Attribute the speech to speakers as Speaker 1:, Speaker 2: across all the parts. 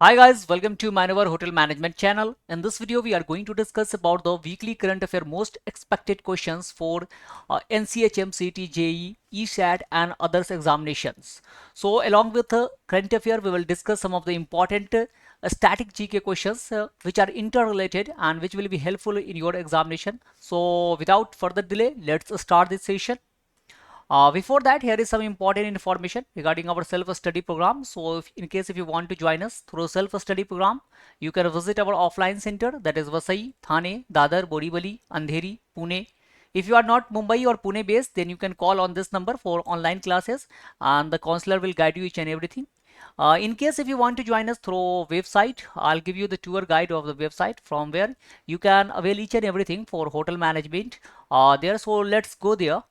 Speaker 1: Hi guys, welcome to Manoeuvre Hotel Management channel. In this video, we are going to discuss about the weekly current affair most expected questions for NCHM, CT, JE, ESAT and others examinations. So along with current affair, we will discuss some of the important static GK questions which are interrelated and which will be helpful in your examination. So without further delay, let's start this session. Before that, here is some important information regarding our self-study program. So if you want to join us through self-study program, you can visit our offline center, that is Vasai, Thane, Dadar, Borivali, Andheri, Pune. If you are not Mumbai or Pune based, then you can call on this number for online classes and the counselor will guide you each and everything. In case if you want to join us through website, I'll give you the tour guide of the website from where you can avail each and everything for hotel management there. So let's go there.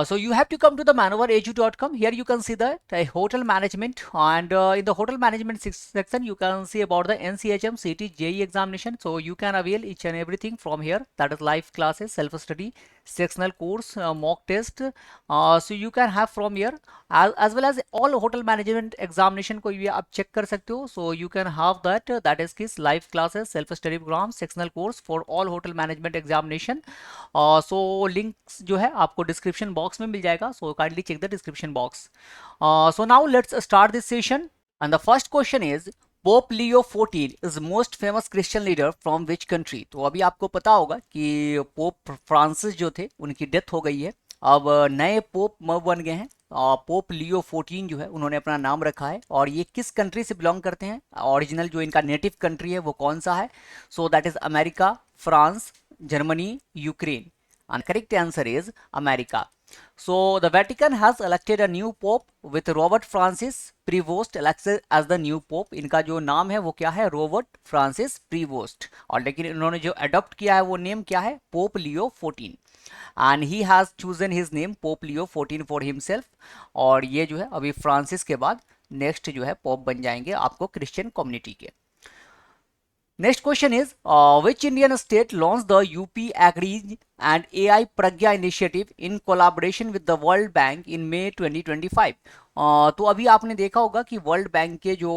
Speaker 1: So you have to come to the manoeuvreedu.com. Here you can see the hotel management, and in the hotel management section you can see about the NCHM, CT, JE examination. So you can avail each and everything from here, that is live classes, self-study, sectional course, mock test. So you can have from here as well as all hotel management examination को भी आप check कर सकते हो. So you can have that is किस live classes, self-study program, sectional course for all hotel management examination. So links जो है आपको डिस्क्रिप्शन बॉक्स में मिल जाएगा. So kindly check the description box. So now let's start this session and the first question is Pope Leo 14 is most famous Christian leader from which country. तो अभी आपको पता होगा कि पोप फ्रांसिस जो थे उनकी डेथ हो गई है. अब नए पोप बन गए हैं. पोप लियो 14 जो है उन्होंने अपना नाम रखा है और ये किस कंट्री से बिलोंग करते हैं. ओरिजिनल जो इनका नेटिव कंट्री है वो कौन सा है. So that is America, France, Germany, Ukraine, and correct answer is America. So the Vatican has elected a new pope with Robert Francis Prevost elected as the new pope. इनका जो नाम है वो क्या है, रॉबर्ट फ्रांसिस प्रीवोस्ट. और लेकिन इन्होंने जो अडॉप्ट किया है वो नेम क्या है, pope Leo 14. And he has chosen his name pope Leo 14 for himself. और ये जो है अभी फ्रांसिस के बाद नेक्स्ट जो है पोप बन जाएंगे आपको क्रिश्चियन कम्युनिटी के. Next question is, which Indian state launched the UP Agri and AI Pragya initiative in collaboration with the World Bank in May 2025? तो अभी आपने देखा होगा कि वर्ल्ड बैंक के जो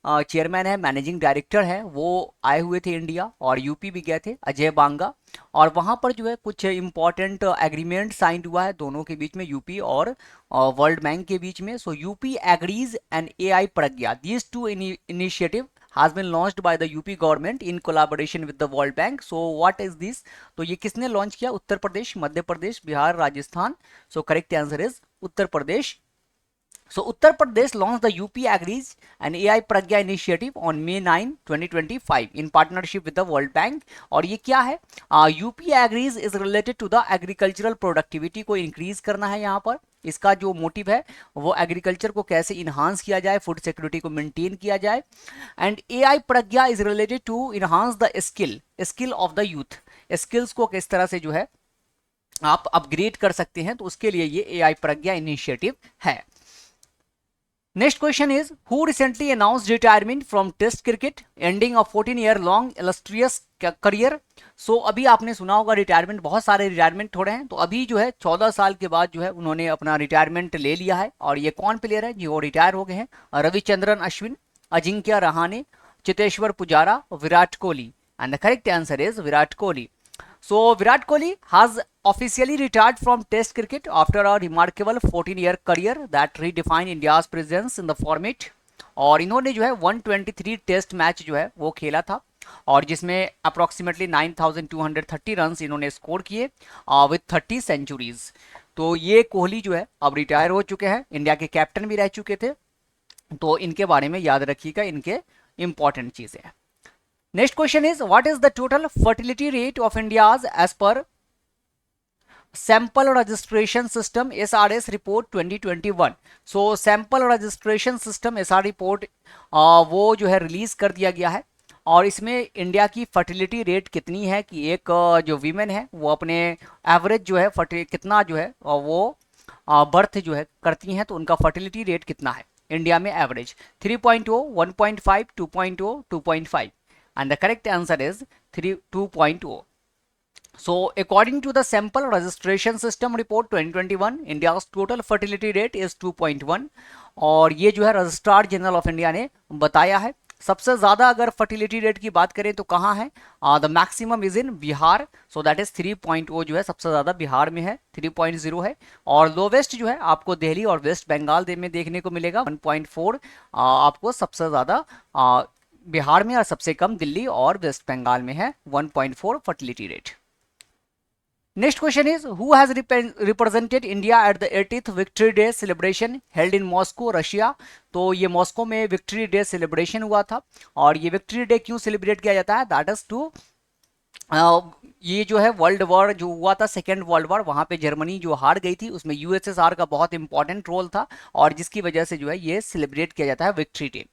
Speaker 1: चेयरमैन है, मैनेजिंग डायरेक्टर है, वो आए हुए थे इंडिया और यूपी भी गए थे, अजय बांगा. और वहाँ पर जो है कुछ इंपॉर्टेंट एग्रीमेंट साइन हुआ है दोनों के बीच में, यूपी और वर्ल्ड बैंक के बीच में. So UP agrees and AI Pragya, these two initiative has been launched by the UP government in collaboration with the World Bank. So what is this? तो ये किसने लॉन्च किया, Uttar Pradesh, Madhya Pradesh, Bihar, Rajasthan. So correct answer is Uttar Pradesh. So Uttar Pradesh launched the UP Agris and AI Pragya initiative on May 9, 2025 in partnership with the World Bank. और ये क्या है, UP Agris is related to the agricultural productivity को increase करना है. यहाँ पर इसका जो मोटिव है वो एग्रीकल्चर को कैसे इन्हांस किया जाए, फूड सिक्योरिटी को मेंटेन किया जाए. And AI Pragya is related to enhance the skill of the youth. Skills को किस तरह से जो है आप अपग्रेड कर सकते हैं, तो उसके लिए ये AI प्रज्ञा इनिशिएटिव है. Next question is, who recently announced retirement from Test cricket, ending a 14-year-long illustrious career? So अभी आपने सुना होगा रिटायरमेंट, बहुत सारे रिटायरमेंट हो रहे हैं. तो अभी जो है 14 साल के बाद जो है उन्होंने अपना रिटायरमेंट ले लिया है. और ये कौन प्लेयर है जो रिटायर हो गए हैं, Ravichandran Ashwin, Ajinkya Rahane, Cheteshwar Pujara, Virat Kohli. And the correct answer is Virat Kohli. So Virat Kohli has officially retired from Test cricket after a remarkable 14-year career that redefined India's presence in the format. और इन्होंने जो है 123 टेस्ट मैच जो है वो खेला था और जिसमें अप्रोक्सीमेटली 9230 रन इन्होंने स्कोर किए विथ 30 सेंचुरीज. तो ये कोहली जो है अब रिटायर हो चुके हैं, इंडिया के कैप्टन भी रह चुके थे. तो इनके बारे में याद रखिएगा, इनके इंपॉर्टेंट चीजें हैं. Next question is, what is the total fertility rate of India's as per Sample Registration System SRS report 2021? So Sample Registration System SR report वो जो है रिलीज कर दिया गया है और इसमें इंडिया की फर्टिलिटी रेट कितनी है कि एक जो वीमेन है वो अपने एवरेज जो है कितना जो है वो बर्थ जो है करती हैं, तो उनका फर्टिलिटी रेट कितना है इंडिया में average. 3.0, 1.5, 2.0, 2.5. And the correct answer is 2.0. So according to the Sample Registration System Report 2021, India's total fertility rate is 2.1. और ये जो है रजिस्ट्रार जनरल ऑफ इंडिया ने बताया है. सबसे ज्यादा अगर फर्टिलिटी रेट की बात करें तो कहाँ है, the maximum is in Bihar, so that is 3.0 जो है सबसे ज्यादा बिहार में है, 3.0 है। और लोवेस्ट जो है आपको दिल्ली और वेस्ट बंगाल में देखने को मिलेगा 1.4, आपको सबसे ज्यादा बिहार में और सबसे कम दिल्ली और वेस्ट बंगाल में है 1.4 fertility rate. Next question is who has represented India at the 80th victory day celebration held in Moscow Russia. तो ये मॉस्को में विक्ट्री डे सेलिब्रेशन हुआ था, और ये विक्ट्री डे क्यों सेलिब्रेट किया जाता है, दैट इज टू ये जो है वर्ल्ड वॉर जो हुआ था, सेकेंड वर्ल्ड वॉर, वहां पे जर्मनी जो हार गई थी, उसमें यूएसएसआर का बहुत इंपॉर्टेंट रोल था, और जिसकी वजह से जो है ये सेलिब्रेट किया जाता है विक्ट्री डे।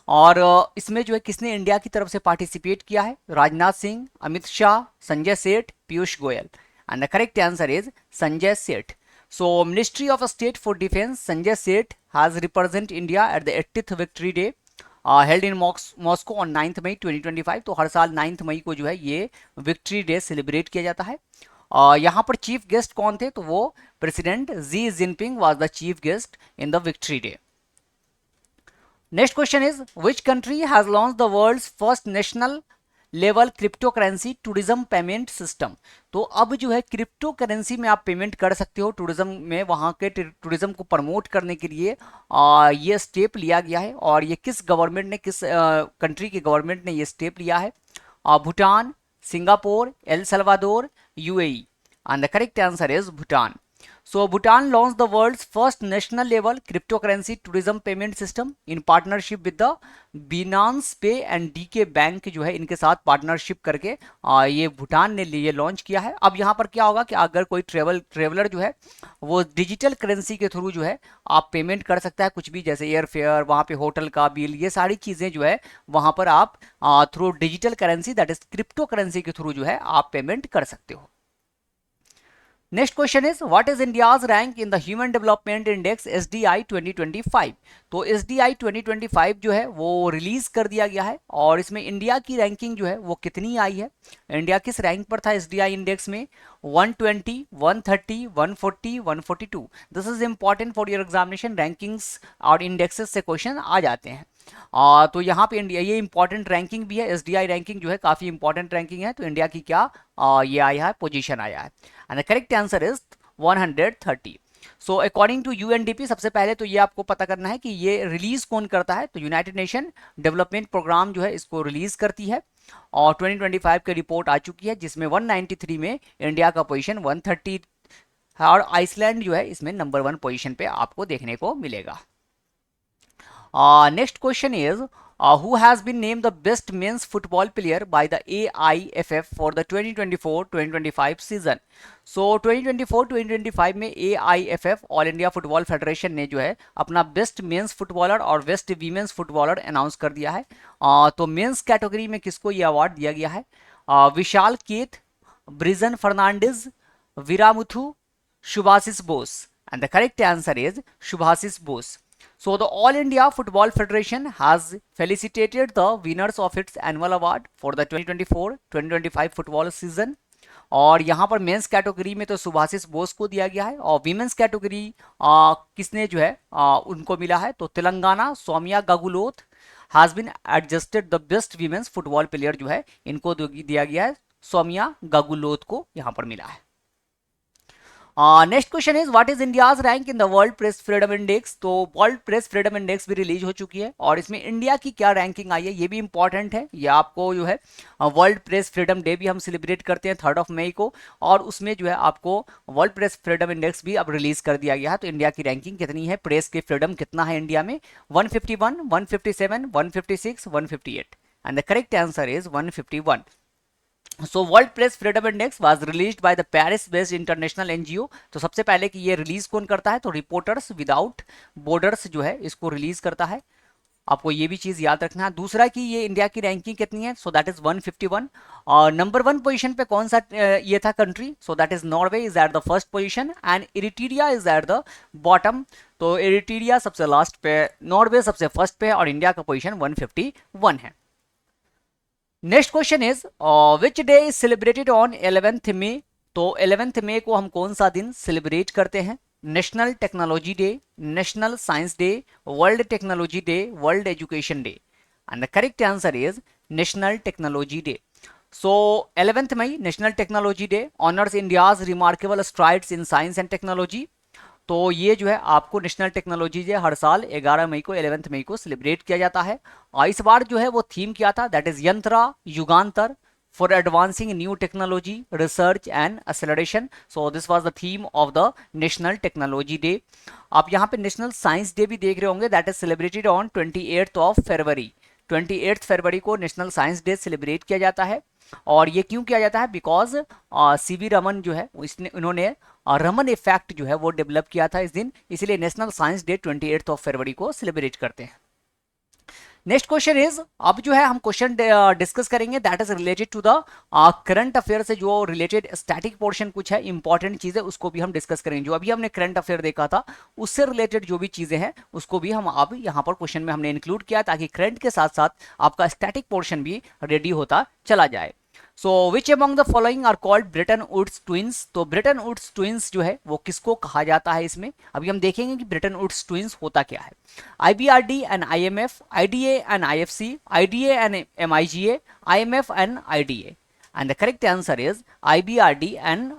Speaker 1: और इसमें जो है किसने इंडिया की तरफ से पार्टिसिपेट किया है, Rajnath Singh, Amit Shah, Sanjay Seth, Piyush Goyal, and the correct answer is Sanjay Seth. So ministry of state for defence Sanjay Seth has represent India at the 80th victory day held in Moscow on 9th May 2025। तो हर साल 9th मई को जो है ये विक्ट्री डे सेलिब्रेट किया जाता है। यहाँ पर चीफ गेस्ट कौन थे, तो वो president Xi Jinping was the chief guest in the victory day. Next question is which country has launch the world's first national level crypto currency tourism payment system. तो अब जो है क्रिप्टो करेंसी में आप पेमेंट कर सकते हो tourism में, वहां के टूरिज्म को प्रमोट करने के लिए ये स्टेप लिया गया है। और ये किस गवर्नमेंट ने, किस कंट्री की गवर्नमेंट ने ये स्टेप लिया है, Bhutan, Singapore, El Salvador, UAE, and the correct answer is Bhutan. So Bhutan launched the world's first national level cryptocurrency tourism payment system in partnership with the Binance Pay and DK Bank जो है इनके साथ partnership करके ये भूटान ने ये launch किया है। अब यहाँ पर क्या होगा कि अगर कोई ट्रेवलर जो है वो डिजिटल करेंसी के थ्रू जो है आप पेमेंट कर सकता है कुछ भी, जैसे एयर फेयर, वहाँ पे होटल का बिल, ये सारी चीज़ें जो है वहाँ पर आप through digital currency that is crypto currency के थ्रू जो है आप पेमेंट कर सकते हो। Next question is what is India's rank in the human development index SDI 2025। तो SDI 2025 जो है वो रिलीज कर दिया गया है, और इसमें इंडिया की रैंकिंग जो है वो कितनी आई है, इंडिया किस रैंक पर था SDI इंडेक्स में, 120, 130, 140, 142। This is important for your examination, rankings और इंडेक्सेस से क्वेश्चन आ जाते हैं। तो यहाँ पे इंडिया ये इंपॉर्टेंट रैंकिंग भी है, SDI रैंकिंग जो है काफी इंपॉर्टेंट रैंकिंग है। तो इंडिया की क्या ये आया है, पोजीशन आया है, and the correct answer is 130। So according to UNDP, सबसे पहले तो ये आपको पता करना है कि ये रिलीज कौन करता है, तो यूनाइटेड नेशन डेवलपमेंट प्रोग्राम जो है इसको रिलीज करती है, और 2025 की रिपोर्ट आ चुकी है जिसमें 193 में इंडिया का पोजीशन 130 है, और आइसलैंड जो है इसमें नंबर 1 पोजीशन पे आपको देखने को मिलेगा। Next question is who has been named the best men's football player by the AIFF for the 2024-2025 season। So 2024-2025 में AIFF all India football federation ने जो है अपना बेस्ट मेंस फुटबॉलर और बेस्ट वीमेंस फुटबॉलर अनाउंस कर दिया है। तो मेंस कैटेगरी में किसको ये अवार्ड दिया गया है, Vishal Ket, Brijan Fernandes, Veeramuthu, Shubhashish Bose, and the correct answer is Shubhashish Bose. So the All India Football Federation has felicitated the winners of its annual award for the 2024-2025 football season। और यहाँ पर मेंस कैटेगरी में तो सुभाशिष बोस को दिया गया है, और वीमेंस कैटेगरी किसने जो है उनको मिला है, तो Telangana Saumya Guguloth has been adjusted the best women's football player जो है इनको दिया गया है, सौम्या गागुलोथ को यहाँ पर मिला है। Next question is what is India's rank in the world press freedom index. तो वर्ल्ड प्रेस फ्रीडम इंडेक्स भी रिलीज हो चुकी है, और इसमें इंडिया की क्या रैंकिंग आई है ये भी इंपॉर्टेंट है। ये आपको जो है वर्ल्ड प्रेस फ्रीडम डे भी हम सेलिब्रेट करते हैं 3rd मई को, और उसमें जो है आपको वर्ल्ड प्रेस फ्रीडम इंडेक्स भी अब रिलीज कर दिया गया है। तो इंडिया की रैंकिंग कितनी है, प्रेस के फ्रीडम कितना है इंडिया में, 151, 157, 156, 158, and the correct answer is 151। So World Press Freedom Index was released by the Paris-based international NGO। तो सबसे पहले कि ये रिलीज कौन करता है, तो रिपोर्टर्स विदाउट बॉर्डर्स जो है इसको रिलीज करता है, आपको ये भी चीज याद रखना है। दूसरा कि ये इंडिया की रैंकिंग कितनी है, सो दैट इज 151। और नंबर 1 पोजीशन पे कौन सा ये था country, so that is Norway is at the first position, and Eritrea is at the bottom. तो इरिट्रिया सबसे लास्ट पे, नॉर्वे सबसे फर्स्ट पे, और इंडिया का पोजीशन 151 है। Next question is which day is celebrated on 11th मई। तो 11th मई को हम कौन सा दिन सेलिब्रेट करते हैं, national technology day, national science day, world technology day, world education day, and the correct answer is national technology day. So 11th मई national technology day honours India's remarkable strides in science and technology. तो ये जो है आपको national technology day हर साल 11 मई को 11th मई को celebrate किया जाता है. और इस बार जो है वो थीम क्या था, दैट इज यंत्रा युगांतर for advancing new technology research and acceleration. So this was the theme of the national technology day. आप यहाँ पे नेशनल साइंस डे भी देख रहे होंगे, that is celebrated on 28th of February. 28 फरवरी को नेशनल साइंस डे सेलिब्रेट किया जाता है. और ये क्यों किया जाता है, बिकॉज सीवी रमन जो है इन्होंने रमन इफेक्ट जो है वो डेवलप किया था इस दिन, इसलिए national science day 28 of February को सेलिब्रेट करते हैं. नेक्स्ट क्वेश्चन इज, अब जो है हम क्वेश्चन डिस्कस करेंगे that is related to the current affair से जो रिलेटेड स्टैटिक पोर्शन कुछ है, इंपॉर्टेंट चीजें उसको भी हम डिस्कस करेंगे. जो अभी हमने करंट अफेयर देखा था उससे रिलेटेड जो भी चीजें हैं उसको भी हम अब यहाँ पर क्वेश्चन में हमने इंक्लूड किया ताकि करंट के साथ साथ आपका स्टैटिक पोर्शन भी रेडी होता चला जाए. So which among the following are called Bretton Woods twins. तो ब्रिटन वुड्स ट्विंस जो है वो किसको कहा जाता है इसमें, अभी हम देखेंगे कि ब्रिटन वुड्स ट्विंस होता क्या है. IBRD and IMF, IDA and IFC, IDA and MIGA, IMF and IDA. And the correct answer is IBRD and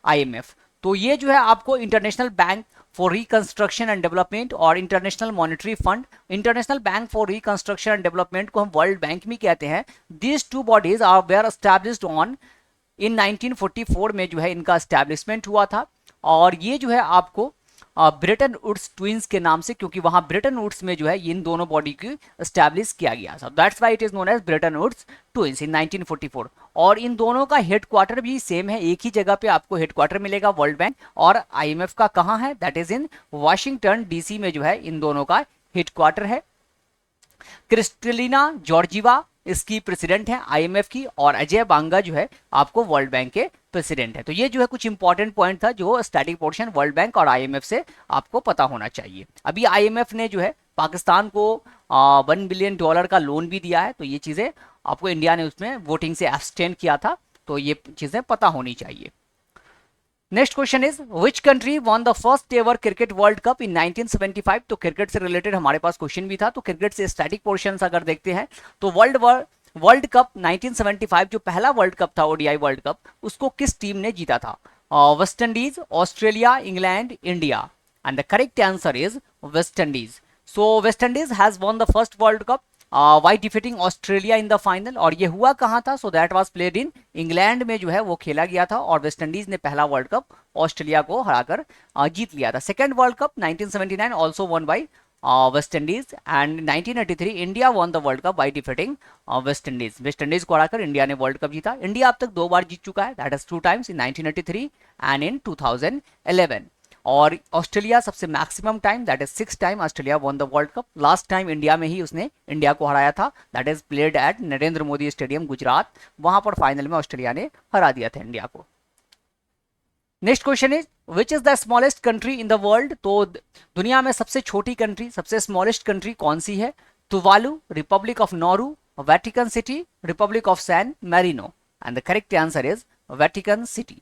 Speaker 1: IMF. तो ये जो है आपको international bank for reconstruction and development और international monetary fund, international bank for reconstruction and development को हम world bank भी कहते हैं. These two bodies are were established on in 1944 में जो है इनका एस्टैब्लिशमेंट हुआ था. और ये जो है आपको ब्रिटन वुड्स ट्विंस के नाम से, क्योंकि वहां ब्रिटन वुड्स में जो है इन दोनों बॉडी की एस्टैब्लिश किया गया था, that's why it is known as Bretton Woods twins in 1944. और इन दोनों का हेडक्वार्टर भी सेम है, एक ही जगह पे आपको हेडक्वार्टर मिलेगा वर्ल्ड बैंक. और IMF का कहां है, that is in Washington DC में जो है इन दोनों का हेडक्वार्टर है. क्रिस्टलिना जॉर्जिवा इसकी प्रेसिडेंट है IMF की, और अजय बांगा जो है आपको वर्ल्ड बैंक के प्रेसिडेंट है. तो ये जो है कुछ इंपॉर्टेंट पॉइंट था जो स्टैटिक पोर्शन वर्ल्ड बैंक और IMF से आपको पता होना चाहिए. अभी IMF ने जो है पाकिस्तान को $1 बिलियन का लोन भी दिया है, तो ये चीजें आपको इंडिया ने उसमें वोटिंग से एब्सटेन किया था, तो ये चीजें पता होनी चाहिए. Next question is, which country won the first ever cricket world cup in 1975. तो क्रिकेट से रिलेटेड हमारे पास क्वेश्चन भी था, तो क्रिकेट से स्टैटिक पोर्शन अगर देखते हैं तो वर्ल्ड कप 1975 जो पहला वर्ल्ड कप था ODI वर्ल्ड कप, उसको किस टीम ने जीता था, West Indies, Australia, England, India. And the correct answer is West Indies. So West Indies has won the first world cup by defeating Australia in the final. और ये हुआ कहां था, so that was played in England में जो है वो खेला गया था, और वेस्ट इंडीज ने पहला वर्ल्ड कप ऑस्ट्रेलिया को हराकर जीत लिया था. Second world cup 1979 also one by West Indies, and 1983 India one the world cup by defeating West Indies. West Indies को हराकर इंडिया ने वर्ल्ड कप जीता. इंडिया अब तक 2 बार जीत चुका है, that is 2 times in 1983 and in 2011. और ऑस्ट्रेलिया सबसे maximum time, that is 6 time Australia won the world cup. Last time India में ही उसने इंडिया को हराया था, that is played at Narendra Modi stadium Gujarat. वहां पर फाइनल में ऑस्ट्रेलिया ने हरा दिया था इंडिया को. Next question is, which is the smallest country in the world. तो दुनिया में सबसे छोटी कंट्री, सबसे स्मॉलेस्ट कंट्री कौन सी है, Tuvalu, republic of Nauru, Vatican city, republic of San Marino. And the correct answer is Vatican city.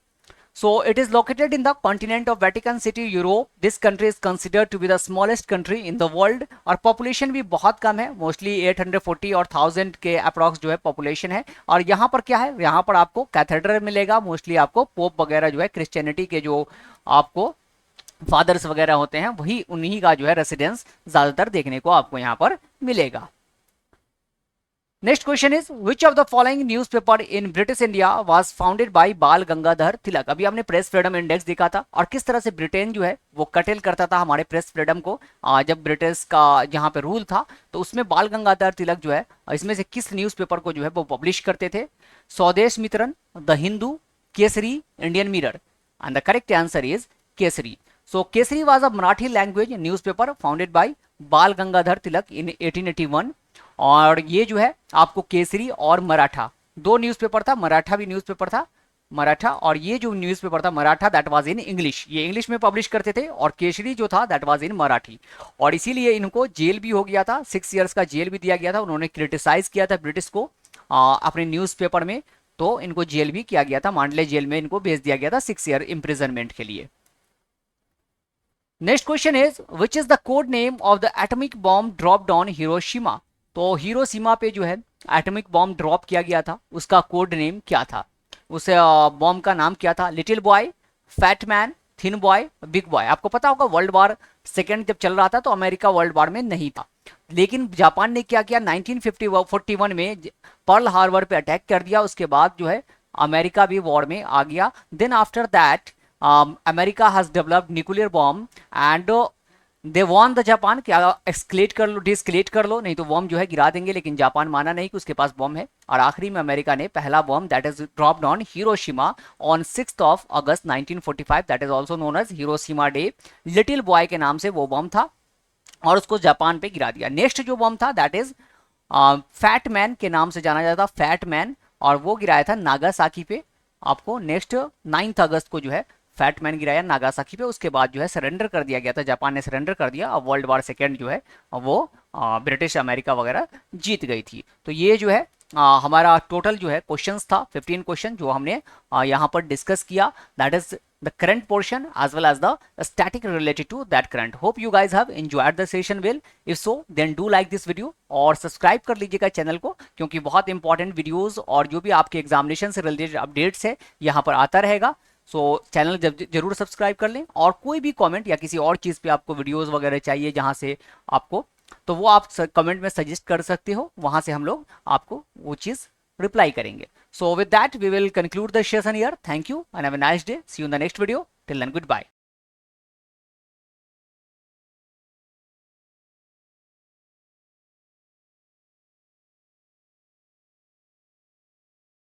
Speaker 1: So it is located in the continent of Vatican City, Europe. This country is considered to be the smallest country in the world. और population भी बहुत कम है, mostly 840 और 1000 के approx जो है population है. और यहाँ पर क्या है, यहाँ पर आपको कैथेड्रल मिलेगा, मोस्टली आपको पोप वगैरह जो है क्रिश्चियनिटी के जो आपको फादर्स वगैरह होते हैं वही उन्हीं का जो है रेसिडेंस ज्यादातर देखने को आपको यहाँ पर मिलेगा. Next question is, which of the following newspaper in British India was founded by बाल गंगाधर तिलक. अभी हमने प्रेस फ्रीडम इंडेक्स देखा था और किस तरह से ब्रिटेन जो है वो कटेल करता था हमारे प्रेस फ्रीडम को. जब ब्रिटिश का जहां पे रूल था तो उसमें बाल गंगाधर तिलक जो है इसमें से किस न्यूज़पेपर को जो है वो पब्लिश करते थे, स्वदेश Mitran, the Hindu, Kesari, Indian mirror. And the correct answer is Kesari. So Kesari was a Marathi language newspaper founded by बाल गंगाधर तिलक इन 1881. और ये जो है आपको केसरी और मराठा दो न्यूज़पेपर था, मराठा भी न्यूज़पेपर था, मराठा, और ये जो न्यूज़पेपर था Maratha that was in English, ये इंग्लिश में पब्लिश करते थे, और केसरी जो था दैट वाज इन मराठी. और इसीलिए इनको जेल भी हो गया था, 6 इयर्स का जेल भी दिया गया था. उन्होंने क्रिटिसाइज किया था ब्रिटिश को अपने न्यूज़पेपर में, तो इनको जेल भी किया गया था, मांडले जेल में इनको भेज दिया गया था 6 ईयर इम्प्रिजनमेंट के लिए. Next question is, which is the code name of the atomic bomb dropped on Hiroshima. तो हिरोशिमा पे जो है एटॉमिक बॉम्ब ड्रॉप किया गया था, उसका कोड नेम क्या था? उस बॉम्ब का नाम क्या था? Little boy, fat man, thin boy, big boy. आपको पता होगा वर्ल्ड वॉर सेकेंड जब चल रहा था तो अमेरिका वर्ल्ड वॉर में नहीं था, लेकिन जापान ने क्या किया 1941 में पर्ल हार्बर पे अटैक कर दिया। उसके बाद जो है अमेरिका भी वॉर में आ गया। Then after that America has developed nuclear bomb and they won the Japan, क्या एक्सक्लेट कर लो, डिस्क्लेट कर लो, नहीं तो बॉम्ब जो है गिरा देंगे, लेकिन जापान माना नहीं कि उसके पास बॉम्ब है। और आखिरी में अमेरिका ने पहला bomb that is dropped on Hiroshima on 6th of August 1945, that is also known as Hiroshima day. Little boy के नाम से वो बॉम्ब था और उसको जापान पे गिरा दिया। नेक्स्ट जो बॉम्ब था दैट इज फैट मैन के नाम से जाना जाता, फैट मैन, और वो गिराया था नागासाकी पे। आपको नेक्स्ट 9th अगस्त को जो है फैट मैन गिराया नागासाकी पे। उसके बाद जो है सरेंडर कर दिया गया था, जापान ने सरेंडर कर दिया। अब वर्ल्ड वॉर सेकेंड जो है वो ब्रिटिश अमेरिका वगैरह जीत गई थी। तो ये जो है हमारा टोटल जो है क्वेश्चंस था 15 क्वेश्चन जो हमने यहाँ पर डिस्कस किया, that is the current portion as well as the static related to that current. Hope you guys have enjoyed the session well. If so, then do like this video और subscribe कर लीजिएगा channel को, क्योंकि बहुत important videos और जो भी आपके एग्जामिनेशन से रिलेटेड अपडेट्स है यहाँ पर आता रहेगा। सो चैनल जरूर सब्सक्राइब कर लें, और कोई भी कमेंट या किसी और चीज़ पे आपको वीडियोस वगैरह चाहिए जहाँ से आपको, तो वो आप कमेंट में सजेस्ट कर सकते हो, वहाँ से हम लोग आपको वो चीज़ reply करेंगे। So with that we will conclude the session here. Thank you and have a nice day. See you in the next video. Till then, goodbye.